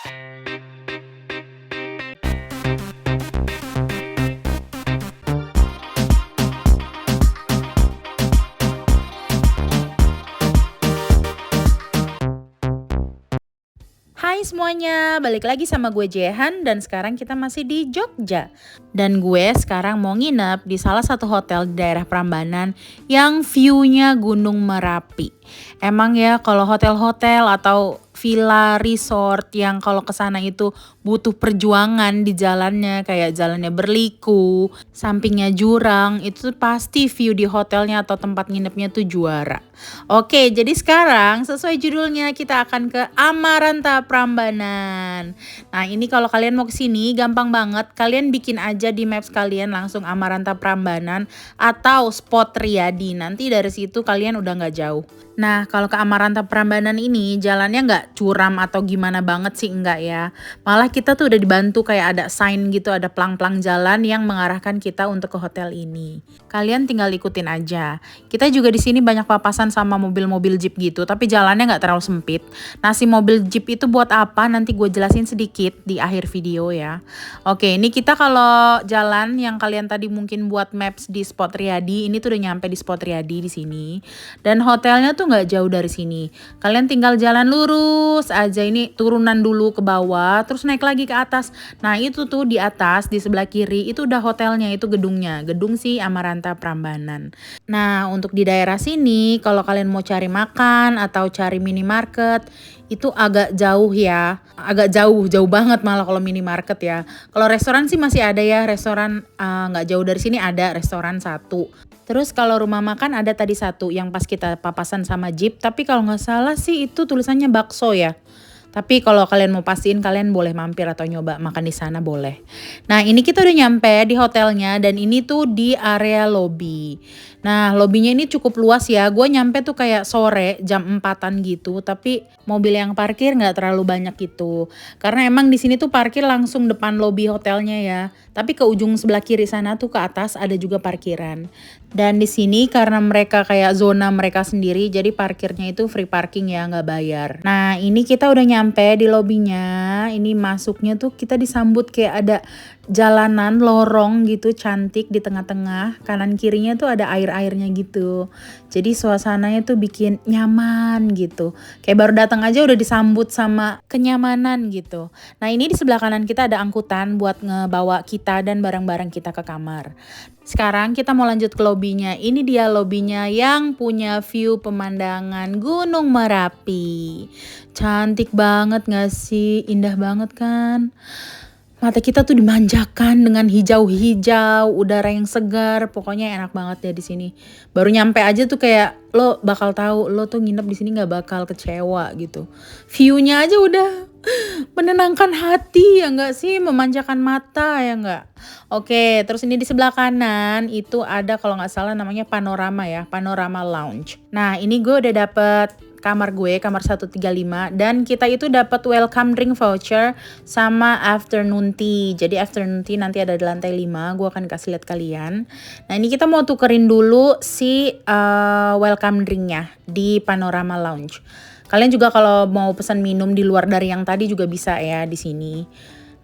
Hai semuanya, balik lagi sama gue Jehan dan sekarang kita masih di Jogja. Dan gue sekarang mau nginep di salah satu hotel di daerah Prambanan yang view-nya Gunung Merapi. Emang ya kalau hotel-hotel atau villa resort yang kalau kesana itu butuh perjuangan di jalannya, kayak jalannya berliku, sampingnya jurang, itu pasti view di hotelnya atau tempat nginepnya tuh juara. Oke, jadi sekarang sesuai judulnya kita akan ke Amaranta Prambanan. Nah, ini kalau kalian mau ke sini gampang banget. Kalian bikin aja di maps kalian langsung Amaranta Prambanan atau Spot Riyadi. Nanti dari situ kalian udah nggak jauh. Nah, kalau ke Amaranta Prambanan ini jalannya nggak curam atau gimana banget sih, enggak ya. Malah kita tuh udah dibantu kayak ada sign gitu, ada plang-plang jalan yang mengarahkan kita untuk ke hotel ini. Kalian tinggal ikutin aja. Kita juga di sini banyak papasan sama mobil-mobil jeep gitu, tapi jalannya nggak terlalu sempit. Nah, si mobil jeep itu buat apa? Nanti gue jelasin sedikit di akhir video ya. Oke, ini kita kalau jalan yang kalian tadi mungkin buat maps di Spot Riyadi, ini tuh udah nyampe di Spot Riyadi di sini. Dan hotelnya tuh nggak jauh dari sini. Kalian tinggal jalan lurus aja, ini turunan dulu ke bawah, terus naik lagi ke atas. Nah, itu tuh di atas di sebelah kiri itu udah hotelnya, itu gedungnya, gedung si Amaranta Prambanan. Nah, untuk di daerah sini kalau kalian mau cari makan atau cari minimarket itu agak jauh ya, agak jauh banget malah kalau minimarket ya. Kalau restoran sih masih ada ya, restoran nggak jauh dari sini ada restoran satu. Terus kalau rumah makan ada tadi satu yang pas kita papasan sama jeep, tapi kalau nggak salah sih itu tulisannya bakso ya. Tapi kalau kalian mau pastiin kalian boleh mampir atau nyoba makan di sana boleh. Nah, ini kita udah nyampe di hotelnya dan ini tuh di area lobby. Nah, lobbynya ini cukup luas ya. Gue nyampe tuh kayak sore jam 4-an gitu, tapi mobil yang parkir nggak terlalu banyak gitu. Karena emang di sini tuh parkir langsung depan lobby hotelnya ya. Tapi ke ujung sebelah kiri sana tuh ke atas ada juga parkiran. Dan di sini karena mereka kayak zona mereka sendiri, jadi parkirnya itu free parking ya, nggak bayar. Nah, ini kita udah nyampe di lobbynya. Ini masuknya tuh kita disambut kayak ada jalanan lorong gitu cantik di tengah-tengah. Kanan kirinya tuh ada air-airnya gitu. Jadi suasananya tuh bikin nyaman gitu. Kayak baru datang aja udah disambut sama kenyamanan gitu. Nah, ini di sebelah kanan kita ada angkutan buat ngebawa kita dan barang-barang kita ke kamar. Sekarang kita mau lanjut ke lobbynya. Ini dia lobbynya yang punya view pemandangan Gunung Merapi. Cantik banget gak sih? Indah banget kan? Mata kita tuh dimanjakan dengan hijau-hijau, udara yang segar, pokoknya enak banget ya di sini. Baru nyampe aja tuh kayak lo bakal tahu lo tuh nginep di sini nggak bakal kecewa gitu. View-nya aja udah menenangkan hati ya nggak sih, memanjakan mata ya nggak. Oke, terus ini di sebelah kanan itu ada kalau nggak salah namanya panorama ya, panorama lounge. Nah, ini gue udah dapet kamar gue, kamar 135 dan kita itu dapat welcome drink voucher sama afternoon tea. Jadi afternoon tea nanti ada di lantai 5, gue akan kasih lihat kalian. Nah, ini kita mau tukerin dulu si welcome drinknya di panorama lounge. Kalian juga kalau mau pesan minum di luar dari yang tadi juga bisa ya di sini.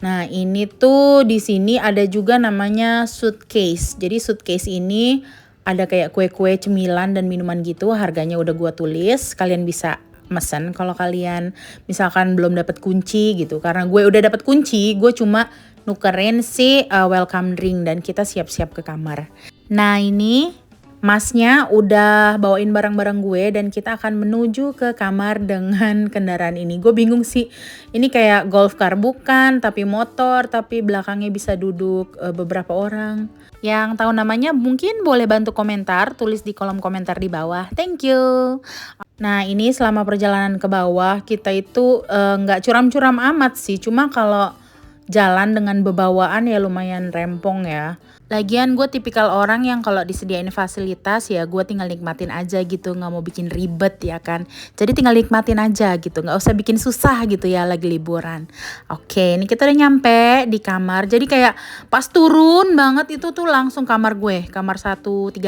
Nah, ini tuh di sini ada juga namanya suitcase. Jadi suitcase ini ada kayak kue-kue, cemilan dan minuman gitu. Harganya udah gua tulis. Kalian bisa mesen kalau kalian misalkan belum dapat kunci gitu. Karena gue udah dapat kunci, gue cuma nukerin si welcome drink dan kita siap-siap ke kamar. Nah, ini Masnya udah bawain barang-barang gue dan kita akan menuju ke kamar dengan kendaraan ini. Gue bingung sih, ini kayak golf car bukan, tapi motor, tapi belakangnya bisa duduk beberapa orang. Yang tahu namanya mungkin boleh bantu komentar, tulis di kolom komentar di bawah. Thank you. Nah, ini selama perjalanan ke bawah kita itu nggak curam-curam amat sih, cuma kalau jalan dengan bebawaan ya lumayan rempong ya. Lagian gue tipikal orang yang kalau disediain fasilitas ya gue tinggal nikmatin aja gitu, nggak mau bikin ribet ya kan. Jadi tinggal nikmatin aja gitu, nggak usah bikin susah gitu ya lagi liburan. Oke, ini kita udah nyampe di kamar. Jadi kayak pas turun banget itu tuh langsung kamar gue, kamar 135.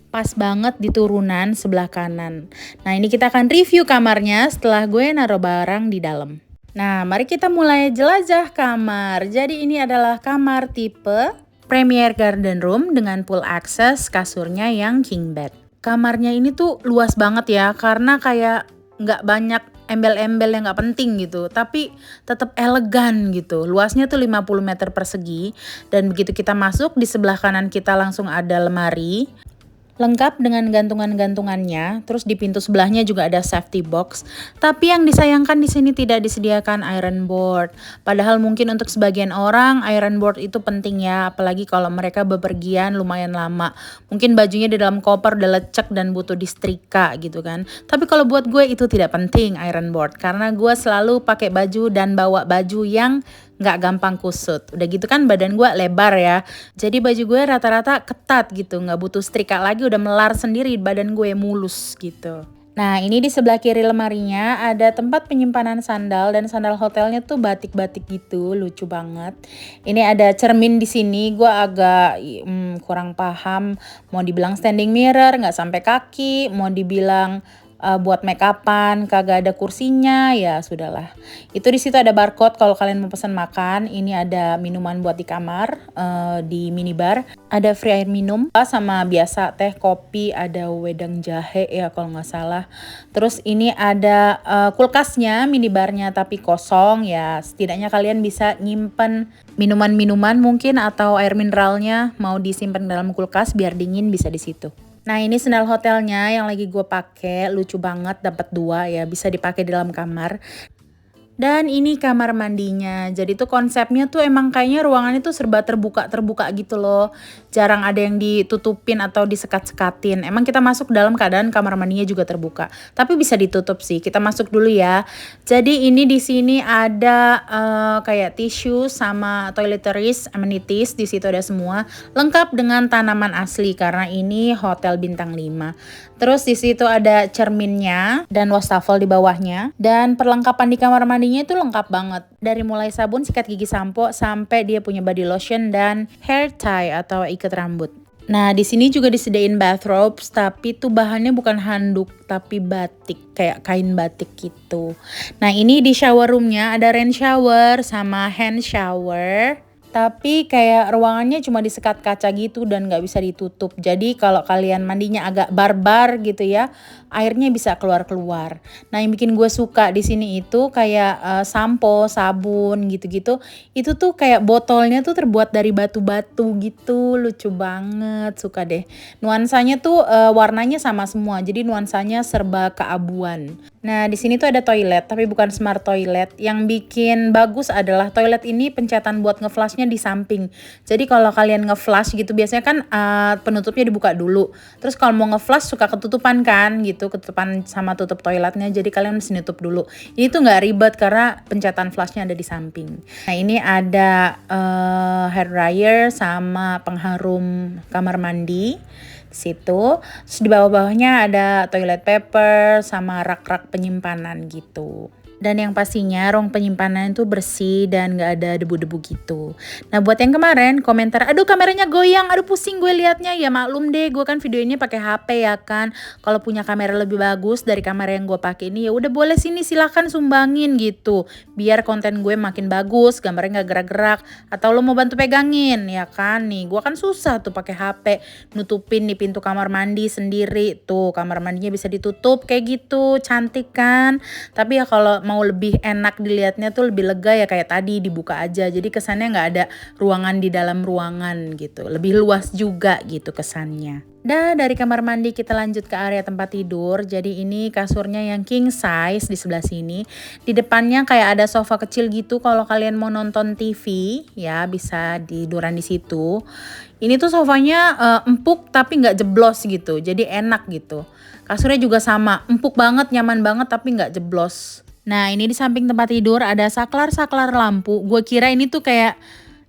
Pas banget di turunan sebelah kanan. Nah, ini kita akan review kamarnya setelah gue naruh barang di dalam. Nah, mari kita mulai jelajah kamar. Jadi ini adalah kamar tipe Premier Garden Room dengan full access, kasurnya yang king bed. Kamarnya ini tuh luas banget ya, karena kayak nggak banyak embel-embel yang nggak penting gitu, tapi tetap elegan gitu. Luasnya tuh 50 meter persegi, dan begitu kita masuk di sebelah kanan kita langsung ada lemari. Lengkap dengan gantungan-gantungannya, terus di pintu sebelahnya juga ada safety box. Tapi yang disayangkan di sini tidak disediakan iron board. Padahal mungkin untuk sebagian orang iron board itu penting ya, apalagi kalau mereka bepergian lumayan lama. Mungkin bajunya di dalam koper udah lecek dan butuh disetrika gitu kan. Tapi kalau buat gue itu tidak penting iron board, karena gue selalu pakai baju dan bawa baju yang nggak gampang kusut. Udah gitu kan badan gue lebar ya, jadi baju gue rata-rata ketat gitu, nggak butuh setrika lagi, udah melar sendiri, badan gue mulus gitu. Nah, ini di sebelah kiri lemarinya ada tempat penyimpanan sandal, dan sandal hotelnya tuh batik-batik gitu, lucu banget. Ini ada cermin di sini, gue agak kurang paham, mau dibilang standing mirror nggak sampai kaki, mau dibilang buat make upan kagak ada kursinya, ya sudahlah. Itu di situ ada barcode kalau kalian mau pesan makan. Ini ada minuman buat di kamar, di minibar. Ada free air minum sama biasa teh, kopi, ada wedang jahe ya kalau nggak salah. Terus ini ada kulkasnya, minibarnya tapi kosong ya. Setidaknya kalian bisa nyimpen minuman-minuman mungkin atau air mineralnya mau disimpan dalam kulkas biar dingin, bisa di situ. Nah, ini sendal hotelnya yang lagi gue pakai, lucu banget, dapat 2 ya, bisa dipakai di dalam kamar. Dan ini kamar mandinya. Jadi tuh konsepnya tuh emang kayaknya ruangannya tuh serba terbuka gitu loh. Jarang ada yang ditutupin atau disekat-sekatin. Emang kita masuk dalam keadaan kamar mandinya juga terbuka. Tapi bisa ditutup sih. Kita masuk dulu ya. Jadi ini di sini ada kayak tisu sama toiletries, amenities, di situ ada semua. Lengkap dengan tanaman asli karena ini hotel bintang 5. Terus di situ ada cerminnya dan wastafel di bawahnya. Dan perlengkapan di kamar mandinya itu lengkap banget. Dari mulai sabun, sikat gigi, sampo, sampai dia punya body lotion dan hair tie atau ikat rambut. Nah, di sini juga disediain bathrobes, tapi tuh bahannya bukan handuk, tapi batik, kayak kain batik gitu. Nah, ini di shower roomnya ada rain shower sama hand shower. Tapi kayak ruangannya cuma disekat kaca gitu dan nggak bisa ditutup. Jadi kalau kalian mandinya agak barbar gitu ya, airnya bisa keluar-keluar. Nah, yang bikin gue suka di sini itu kayak sampo, sabun gitu-gitu. Itu tuh kayak botolnya tuh terbuat dari batu-batu gitu, lucu banget, suka deh. Nuansanya tuh warnanya sama semua, jadi nuansanya serba keabuan. Nah, di sini tuh ada toilet, tapi bukan smart toilet. Yang bikin bagus adalah toilet ini pencetan buat ngeflashnya di samping. Jadi kalau kalian ngeflash gitu, biasanya kan penutupnya dibuka dulu. Terus kalau mau ngeflash suka ketutupan kan gitu, ketutupan sama tutup toiletnya. Jadi kalian mesti nutup dulu. Ini tuh nggak ribet karena pencetan flashnya ada di samping. Nah, ini ada hair dryer sama pengharum kamar mandi situ. Terus di bawah-bawahnya ada toilet paper sama rak-rak penyimpanan gitu. Dan yang pastinya ruang penyimpanan itu bersih dan gak ada debu-debu gitu. Nah, buat yang kemarin komentar, aduh kameranya goyang, aduh pusing gue liatnya, ya maklum deh, gue kan videonya pakai HP ya kan. Kalau punya kamera lebih bagus dari kamera yang gue pakai ini, ya udah boleh sini silahkan sumbangin gitu. Biar konten gue makin bagus, gambarnya gak gerak-gerak. Atau lo mau bantu pegangin ya kan. Nih, gue kan susah tuh pakai HP nutupin nih pintu kamar mandi sendiri. Tuh, kamar mandinya bisa ditutup kayak gitu, cantik kan. Tapi ya kalau mau lebih enak dilihatnya tuh lebih lega ya kayak tadi dibuka aja, jadi kesannya nggak ada ruangan di dalam ruangan gitu, lebih luas juga gitu kesannya. Dan dari kamar mandi kita lanjut ke area tempat tidur. Jadi ini kasurnya yang king size di sebelah sini. Di depannya kayak ada sofa kecil gitu, kalau kalian mau nonton TV ya bisa tiduran di situ. Ini tuh sofanya empuk tapi nggak jeblos gitu, jadi enak gitu. Kasurnya juga sama, empuk banget, nyaman banget tapi nggak jeblos. Nah, ini di samping tempat tidur ada saklar-saklar lampu. Gue kira ini tuh kayak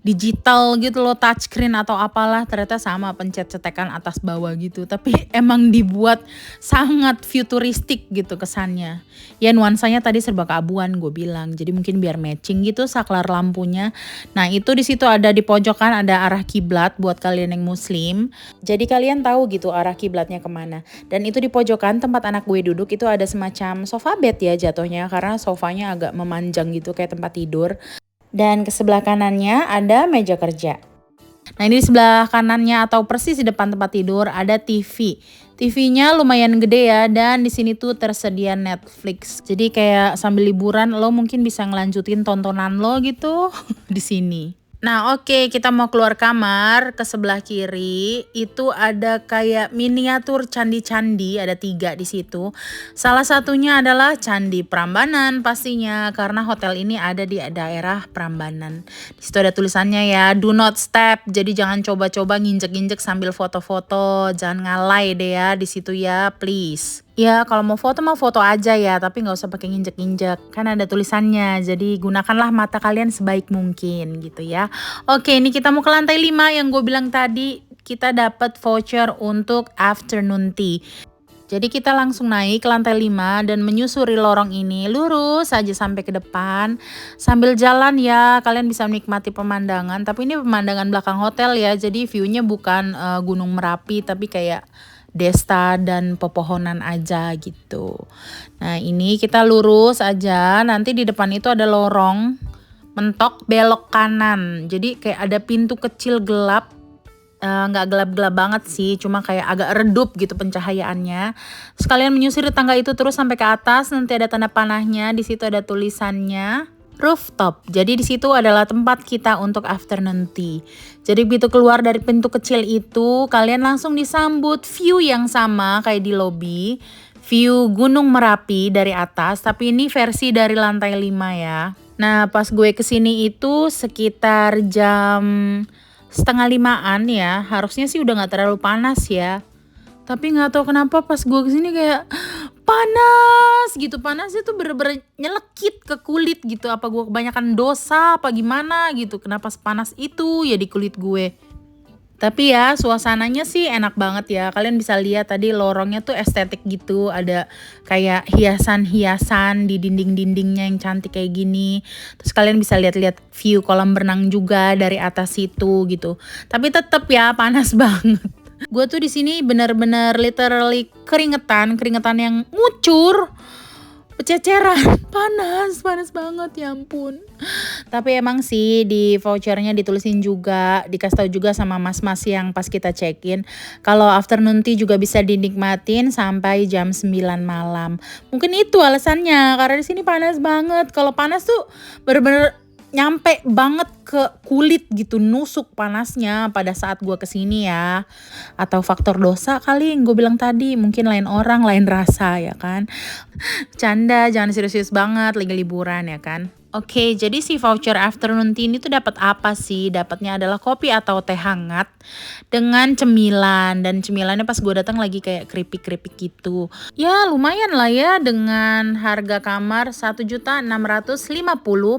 digital gitu loh, touchscreen atau apalah, ternyata sama pencet cetekan atas bawah gitu. Tapi emang dibuat sangat futuristik gitu kesannya. Ya nuansanya tadi serba keabuan gue bilang. Jadi mungkin biar matching gitu saklar lampunya. Nah, itu di situ ada di pojokan ada arah kiblat buat kalian yang muslim. Jadi kalian tahu gitu arah kiblatnya kemana. Dan itu di pojokan tempat anak gue duduk itu ada semacam sofa bed ya jatuhnya, karena sofanya agak memanjang gitu kayak tempat tidur. Dan ke sebelah kanannya ada meja kerja. Nah, ini di sebelah kanannya atau persis di depan tempat tidur ada TV. TV-nya lumayan gede ya, dan di sini tuh tersedia Netflix. Jadi kayak sambil liburan lo mungkin bisa ngelanjutin tontonan lo gitu di sini. Nah, oke, kita mau keluar kamar. Ke sebelah kiri itu ada kayak miniatur candi-candi, ada 3 di situ. Salah satunya adalah Candi Prambanan pastinya, karena hotel ini ada di daerah Prambanan. Di situ ada tulisannya ya, do not step. Jadi jangan coba-coba nginjek-injek sambil foto-foto. Jangan ngalai deh ya di situ ya, please. Ya kalau mau foto aja ya, tapi nggak usah pakai nginjek-injek. Kan ada tulisannya, jadi gunakanlah mata kalian sebaik mungkin gitu ya. Oke, ini kita mau ke lantai 5 yang gue bilang tadi. Kita dapat voucher untuk afternoon tea. Jadi kita langsung naik ke lantai 5 dan menyusuri lorong ini lurus aja sampai ke depan. Sambil jalan ya kalian bisa menikmati pemandangan. Tapi ini pemandangan belakang hotel ya, jadi view-nya bukan Gunung Merapi tapi kayak desta dan pepohonan aja gitu. Nah, ini kita lurus aja, nanti di depan itu ada lorong, mentok belok kanan. Jadi kayak ada pintu kecil gelap, nggak gelap-gelap banget sih, cuma kayak agak redup gitu pencahayaannya. Terus kalian menyusuri tangga itu terus sampai ke atas, nanti ada tanda panahnya, di situ ada tulisannya rooftop. Jadi di situ adalah tempat kita untuk afternoon tea. Jadi begitu keluar dari pintu kecil itu, kalian langsung disambut view yang sama kayak di lobby. View Gunung Merapi dari atas, tapi ini versi dari lantai 5 ya. Nah, pas gue kesini itu sekitar jam setengah 5-an ya. Harusnya sih udah gak terlalu panas ya. Tapi gak tahu kenapa pas gue kesini kayak panas gitu. Panasnya tuh bener-bener nyelekit ke kulit gitu. Apa gue kebanyakan dosa apa gimana gitu. Kenapa sepanas itu ya di kulit gue. Tapi ya suasananya sih enak banget ya. Kalian bisa lihat tadi lorongnya tuh estetik gitu. Ada kayak hiasan-hiasan di dinding-dindingnya yang cantik kayak gini. Terus kalian bisa lihat-lihat view kolam renang juga dari atas situ gitu. Tapi tetep ya panas banget. Gue tuh di sini bener-bener literally keringetan yang ngucur, bececeran, panas banget ya ampun. Tapi emang sih di vouchernya ditulisin juga, dikasih tahu juga sama mas-mas yang pas kita check-in, kalau afternoon tea juga bisa dinikmatin sampai jam 9 malam. Mungkin itu alasannya, karena di sini panas banget. Kalau panas tuh bener-bener nyampe banget ke kulit gitu, nusuk panasnya pada saat gue kesini ya. Atau faktor dosa kali yang gue bilang tadi, mungkin lain orang lain rasa ya kan. Canda, jangan serius-serius banget, lagi liburan ya kan. Oke, jadi si voucher afternoon tea ini tuh dapat apa sih? Dapatnya adalah kopi atau teh hangat dengan cemilan, dan cemilannya pas gue datang lagi kayak keripik-keripik gitu. Ya lumayan lah ya, dengan harga kamar 1.650.000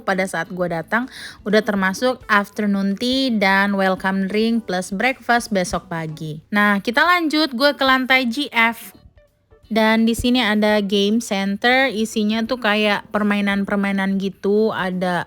pada saat gue datang, udah termasuk afternoon tea dan welcome drink plus breakfast besok pagi. Nah, kita lanjut, gue ke lantai GF. Dan di sini ada game center, isinya tuh kayak permainan-permainan gitu, ada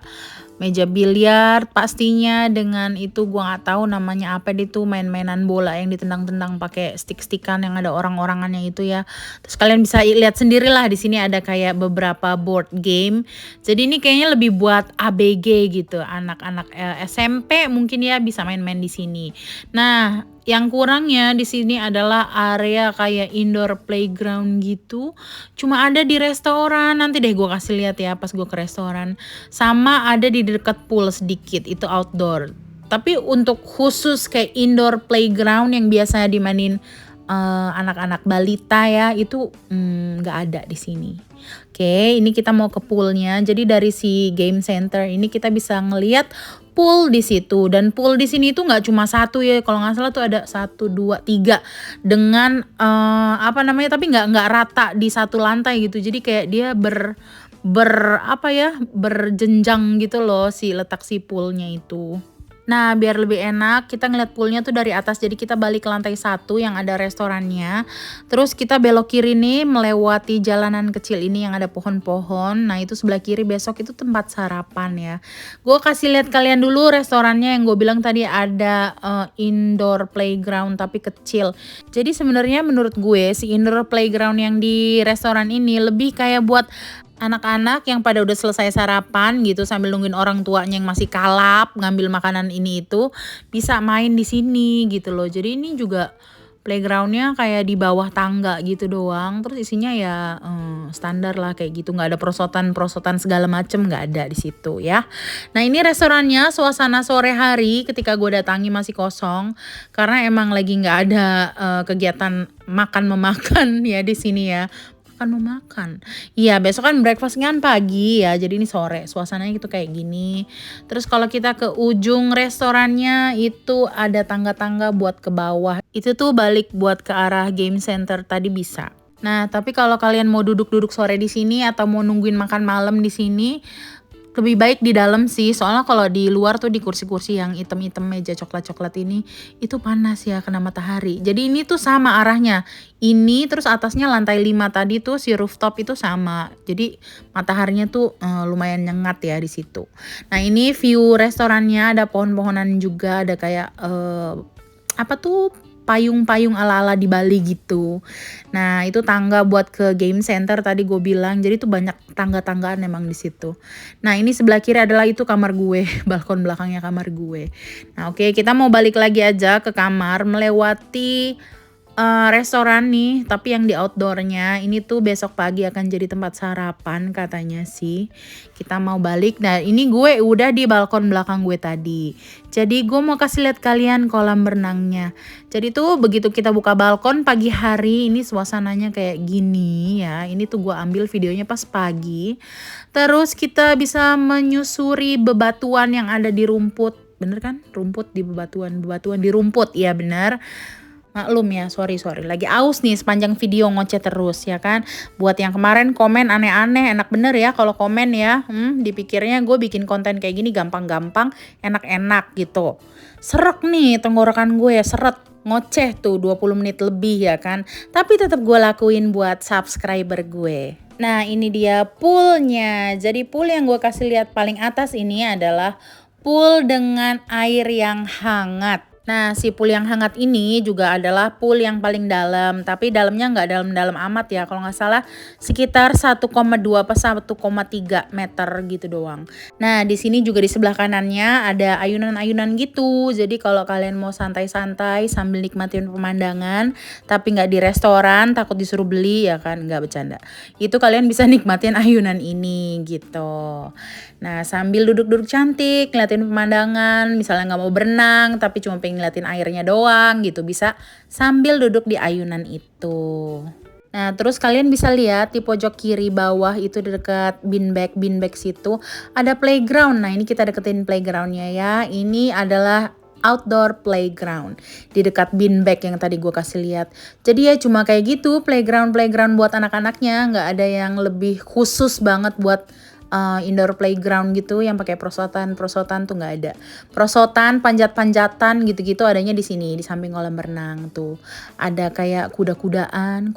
meja biliar pastinya, dengan itu gua nggak tahu namanya apa, itu main-mainan bola yang ditendang-tendang pakai stick-stickan yang ada orang-orangannya itu ya. Terus kalian bisa lihat sendirilah, di sini ada kayak beberapa board game. Jadi ini kayaknya lebih buat ABG gitu, anak-anak SMP mungkin ya bisa main-main di sini. Nah, yang kurangnya di sini adalah area kayak indoor playground gitu. Cuma ada di restoran. Nanti deh gue kasih lihat ya pas gue ke restoran. Sama ada di dekat pool sedikit, itu outdoor. Tapi untuk khusus kayak indoor playground yang biasanya dimainin anak-anak balita ya, itu nggak ada di sini. Oke, ini kita mau ke poolnya. Jadi dari si game center ini kita bisa ngelihat pool di situ, dan pool di sini itu nggak cuma satu ya, kalau nggak salah tuh ada 1, 2, 3 dengan tapi nggak rata di satu lantai gitu. Jadi kayak dia berjenjang gitu loh si letak si poolnya itu. Nah, biar lebih enak, kita ngeliat poolnya tuh dari atas. Jadi kita balik ke lantai 1 yang ada restorannya. Terus kita belok kiri nih melewati jalanan kecil ini yang ada pohon-pohon. Nah, itu sebelah kiri besok itu tempat sarapan ya. Gue kasih lihat kalian dulu restorannya yang gue bilang tadi ada indoor playground tapi kecil. Jadi sebenarnya menurut gue si indoor playground yang di restoran ini lebih kayak buat anak-anak yang pada udah selesai sarapan gitu sambil nungguin orang tuanya yang masih kalap ngambil makanan ini itu bisa main di sini gitu loh. Jadi ini juga playgroundnya kayak di bawah tangga gitu doang. Terus isinya ya standar lah kayak gitu, nggak ada perosotan segala macem, nggak ada di situ ya. Nah ini restorannya suasana sore hari ketika gue datangi masih kosong karena emang lagi nggak ada kegiatan makan memakan ya di sini ya. Makan. Iya, besok kan breakfast-nya kan pagi ya. Jadi ini sore. Suasananya gitu kayak gini. Terus kalau kita ke ujung restorannya itu ada tangga-tangga buat ke bawah. Itu tuh balik buat ke arah game center tadi bisa. Nah, tapi kalau kalian mau duduk-duduk sore di sini atau mau nungguin makan malam di sini, lebih baik di dalam sih, soalnya kalau di luar tuh di kursi-kursi yang hitam-hitam meja coklat-coklat ini itu panas ya kena matahari. Jadi ini tuh sama arahnya. Ini terus atasnya lantai 5 tadi tuh si rooftop itu sama. Jadi mataharinya tuh lumayan nyengat ya di situ. Nah, ini view restorannya ada pohon-pohonan juga, ada kayak apa tuh payung-payung ala-ala di Bali gitu. Nah, itu tangga buat ke game center tadi gue bilang. Jadi tuh banyak tangga-tanggaan emang di situ. Nah, ini sebelah kiri adalah itu kamar gue, balkon belakangnya kamar gue. Nah, oke, kita mau balik lagi aja ke kamar melewati restoran nih, tapi yang di outdoornya ini tuh besok pagi akan jadi tempat sarapan katanya sih. Kita mau balik. Nah, ini gue udah di balkon belakang gue tadi. Jadi gue mau kasih lihat kalian kolam berenangnya. Jadi tuh begitu kita buka balkon pagi hari ini suasananya kayak gini ya. Ini tuh gue ambil videonya pas pagi. Terus kita bisa menyusuri bebatuan yang ada di rumput. Bener kan? Rumput di bebatuan di rumput. Iya bener. Maklum ya, sorry lagi aus nih sepanjang video ngoceh terus ya kan. Buat yang kemarin komen aneh-aneh, enak bener ya kalau komen ya. Dipikirnya gue bikin konten kayak gini gampang-gampang, enak-enak gitu. Seret nih tenggorokan gue, seret ngoceh tuh 20 menit lebih ya kan. Tapi tetap gue lakuin buat subscriber gue. Nah, ini dia poolnya. Jadi pool yang gue kasih lihat paling atas ini adalah pool dengan air yang hangat. Nah, si pool yang hangat ini juga adalah pool yang paling dalam, tapi dalamnya nggak dalam-dalam amat ya. Kalau nggak salah sekitar 1,2 apa 1,3 meter gitu doang. Nah, di sini juga di sebelah kanannya ada ayunan-ayunan gitu. Jadi kalau kalian mau santai-santai sambil nikmatin pemandangan, tapi nggak di restoran, takut disuruh beli ya kan, nggak bercanda. Itu kalian bisa nikmatin ayunan ini gitu. Nah, sambil duduk-duduk cantik, ngeliatin pemandangan, misalnya nggak mau berenang, tapi cuma pengen ngeliatin airnya doang gitu, bisa sambil duduk di ayunan itu. Nah, terus kalian bisa lihat di pojok kiri bawah itu di dekat beanbag situ ada playground. Nah, ini kita deketin playgroundnya ya. Ini adalah outdoor playground di dekat beanbag yang tadi gue kasih lihat. Jadi ya cuma kayak gitu playground buat anak-anaknya, nggak ada yang lebih khusus banget buat indoor playground gitu yang pakai prosotan tuh nggak ada. Prosotan, panjat-panjatan gitu-gitu adanya di sini di samping kolam renang tuh. Ada kayak kuda-kudaan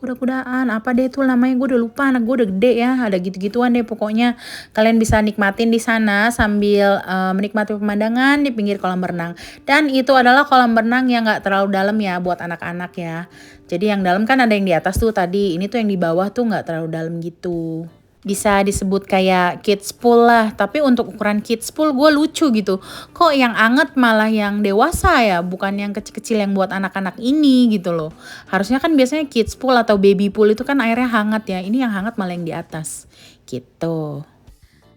apa deh tuh namanya, gue udah lupa, anak gue udah gede ya. Ada gitu-gituan deh pokoknya. Kalian bisa nikmatin di sana sambil menikmati pemandangan di pinggir kolam renang. Dan itu adalah kolam renang yang nggak terlalu dalam ya buat anak-anak ya. Jadi yang dalam kan ada yang di atas tuh tadi. Ini tuh yang di bawah tuh nggak terlalu dalam gitu. Bisa disebut kayak kids pool lah, tapi untuk ukuran kids pool gue lucu gitu. Kok yang anget malah yang dewasa ya, bukan yang kecil-kecil yang buat anak-anak ini gitu loh. Harusnya kan biasanya kids pool atau baby pool itu kan airnya hangat ya, ini yang hangat malah yang di atas gitu.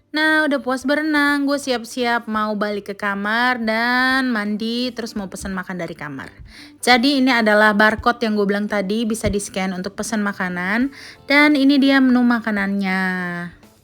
Nah, udah puas berenang, gue siap-siap mau balik ke kamar dan mandi terus mau pesan makan dari kamar. Jadi ini adalah barcode yang gue bilang tadi, bisa di-scan untuk pesan makanan dan ini dia menu makanannya.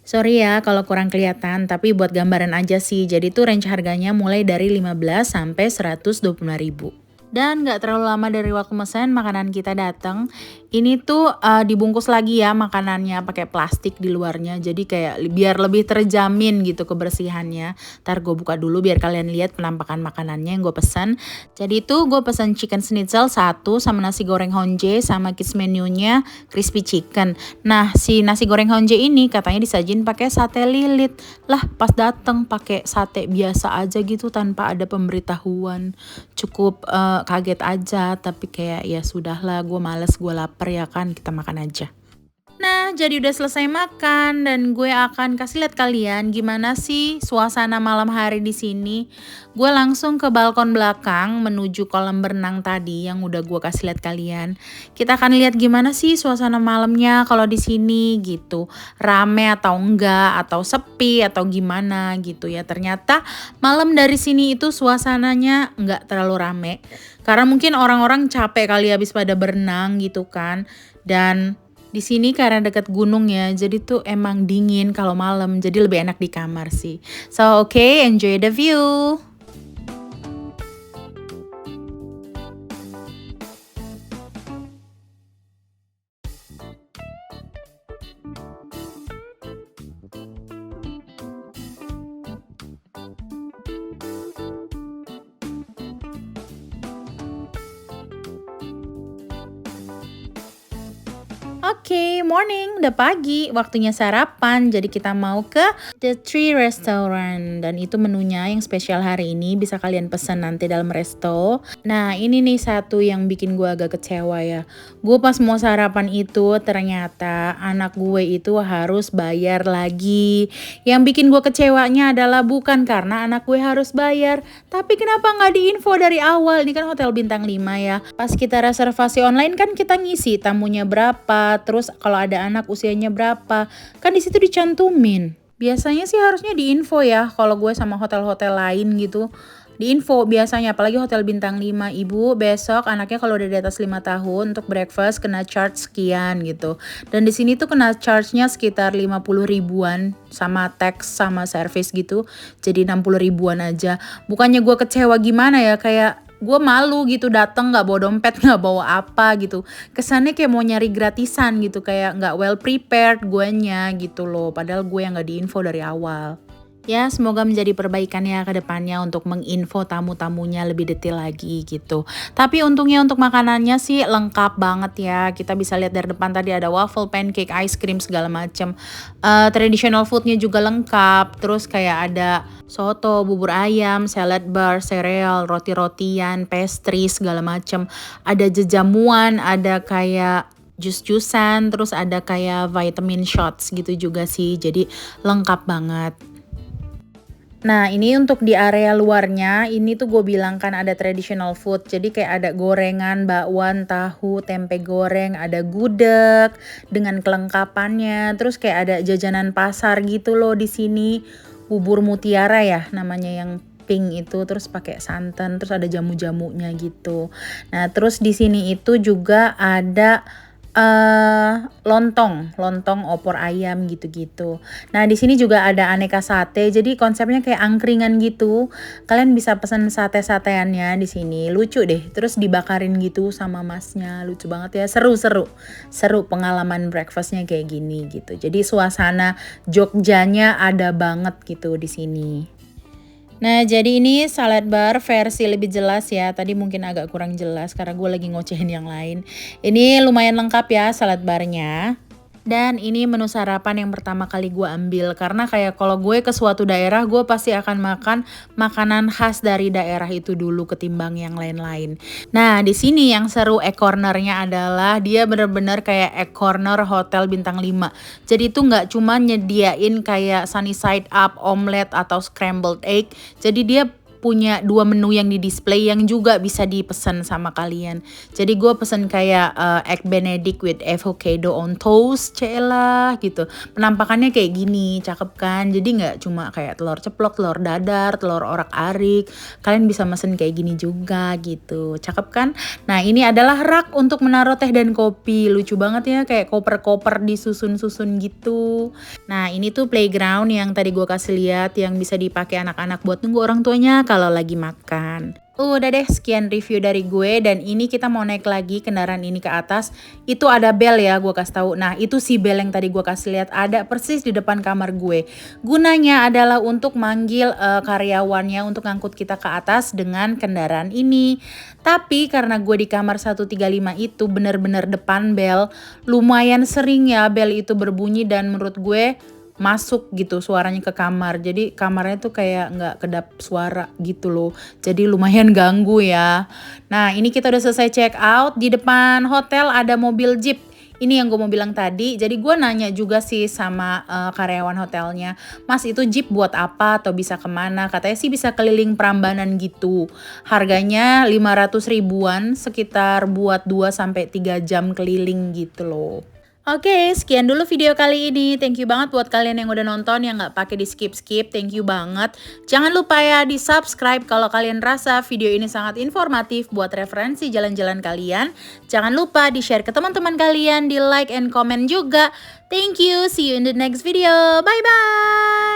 Sorry ya kalau kurang kelihatan, tapi buat gambaran aja sih. Jadi tuh range harganya mulai dari 15 sampai 125 ribu. Dan nggak terlalu lama dari waktu mesen makanan kita datang. Ini tuh dibungkus lagi ya makanannya pakai plastik di luarnya. Jadi kayak biar lebih terjamin gitu kebersihannya. Ntar gue buka dulu biar kalian lihat penampakan makanannya yang gue pesan. Jadi itu gue pesan chicken schnitzel 1 sama nasi goreng honje sama kids menunya crispy chicken. Nah si nasi goreng honje ini katanya disajin pakai sate lilit. Lah pas dateng pakai sate biasa aja gitu tanpa ada pemberitahuan. Cukup kaget aja, tapi kayak ya sudahlah, gue males, gue lapar ya kan, kita makan aja. Nah, jadi udah selesai makan dan gue akan kasih lihat kalian gimana sih suasana malam hari di sini. Gue langsung ke balkon belakang menuju kolam berenang tadi yang udah gue kasih lihat kalian. Kita akan lihat gimana sih suasana malamnya kalau di sini gitu. Rame atau enggak atau sepi atau gimana gitu ya. Ternyata malam dari sini itu suasananya enggak terlalu rame. Karena mungkin orang-orang capek kali habis pada berenang gitu kan. Dan di sini karena dekat gunung ya, jadi tuh emang dingin kalau malam, jadi lebih enak di kamar sih. So okay, enjoy the view. Oke, morning, udah pagi, waktunya sarapan. Jadi kita mau ke The Tree Restaurant dan itu menunya yang spesial hari ini bisa kalian pesan nanti dalam resto. Nah, ini nih satu yang bikin gue agak kecewa ya. Gue pas mau sarapan itu ternyata anak gue itu harus bayar lagi. Yang bikin gue kecewanya adalah bukan karena anak gue harus bayar, tapi kenapa nggak diinfo dari awal? Ini kan hotel bintang 5 ya. Pas kita reservasi online kan kita ngisi tamunya berapa, terus kalau ada anak usianya berapa, kan di situ dicantumin. Biasanya sih harusnya diinfo ya kalau gue sama hotel-hotel lain gitu. Diinfo biasanya, apalagi hotel bintang 5, ibu besok anaknya kalau udah di atas 5 tahun untuk breakfast kena charge sekian gitu. Dan di sini tuh kena charge-nya sekitar 50 ribuan sama tax sama service gitu. Jadi 60 ribuan aja. Bukannya gue kecewa gimana ya, kayak gue malu gitu dateng nggak bawa dompet, nggak bawa apa gitu. Kesannya kayak mau nyari gratisan gitu, kayak nggak well prepared guanya gitu loh. Padahal gue yang nggak diinfo dari awal. Ya semoga menjadi perbaikan ya ke depannya untuk menginfo tamu-tamunya lebih detail lagi gitu. Tapi untungnya untuk makanannya sih lengkap banget ya. Kita bisa lihat dari depan tadi ada waffle, pancake, ice cream segala macem. Traditional foodnya juga lengkap. Terus kayak ada soto, bubur ayam, salad bar, sereal, roti-rotian, pastry segala macem. Ada jejamuan, ada kayak jus-jusan, terus ada kayak vitamin shots gitu juga sih. Jadi lengkap banget. Nah ini untuk di area luarnya, ini tuh gue bilang kan ada traditional food. Jadi kayak ada gorengan, bakwan, tahu, tempe goreng, ada gudeg dengan kelengkapannya. Terus kayak ada jajanan pasar gitu loh di sini. Bubur mutiara ya namanya yang pink itu, terus pakai santan, terus ada jamu-jamunya gitu. Nah terus di sini itu juga ada lontong opor ayam gitu-gitu. Nah di sini juga ada aneka sate, jadi konsepnya kayak angkringan gitu. Kalian bisa pesan sate-sateannya di sini, lucu deh. Terus dibakarin gitu sama masnya, lucu banget ya. Seru pengalaman breakfastnya kayak gini gitu. Jadi suasana Jogjanya ada banget gitu di sini. Nah jadi ini salad bar versi lebih jelas ya. Tadi mungkin agak kurang jelas karena gue lagi ngocehin yang lain. Ini lumayan lengkap ya salad barnya. Dan ini menu sarapan yang pertama kali gue ambil. Karena kayak kalau gue ke suatu daerah, gue pasti akan makan makanan khas dari daerah itu dulu ketimbang yang lain-lain. Nah di sini yang seru egg cornernya adalah dia bener-bener kayak egg corner hotel bintang 5. Jadi itu nggak cuma nyediain kayak sunny side up, omelet atau scrambled egg. Jadi dia punya 2 menu yang di display yang juga bisa dipesan sama kalian. Jadi gue pesen kayak egg benedict with avocado on toast, celah gitu. Penampakannya kayak gini, cakep kan? Jadi nggak cuma kayak telur ceplok, telur dadar, telur orak-arik. Kalian bisa pesen kayak gini juga gitu, cakep kan? Nah ini adalah rak untuk menaruh teh dan kopi, lucu banget ya, kayak koper-koper disusun-susun gitu. Nah ini tuh playground yang tadi gue kasih lihat yang bisa dipakai anak-anak buat nunggu orang tuanya kalau lagi makan. Udah deh, sekian review dari gue dan ini kita mau naik lagi kendaraan ini ke atas. Itu ada bel ya, gue kasih tahu. Nah, itu si bel yang tadi gue kasih lihat ada persis di depan kamar gue. Gunanya adalah untuk manggil karyawannya untuk ngangkut kita ke atas dengan kendaraan ini. Tapi karena gue di kamar 135 itu bener-bener depan bel, lumayan sering ya bel itu berbunyi dan menurut gue masuk gitu suaranya ke kamar, jadi kamarnya tuh kayak nggak kedap suara gitu loh, jadi lumayan ganggu ya. Nah ini kita udah selesai check out, di depan hotel ada mobil jeep. Ini yang gue mau bilang tadi, jadi gue nanya juga sih sama karyawan hotelnya, mas itu jeep buat apa atau bisa kemana, katanya sih bisa keliling Prambanan gitu, harganya 500 ribuan sekitar buat 2-3 jam keliling gitu loh. Oke, sekian dulu video kali ini. Thank you banget buat kalian yang udah nonton, yang nggak pakai di skip-skip. Thank you banget. Jangan lupa ya di subscribe kalau kalian rasa video ini sangat informatif buat referensi jalan-jalan kalian. Jangan lupa di share ke teman-teman kalian, di like and comment juga. Thank you. See you in the next video. Bye-bye.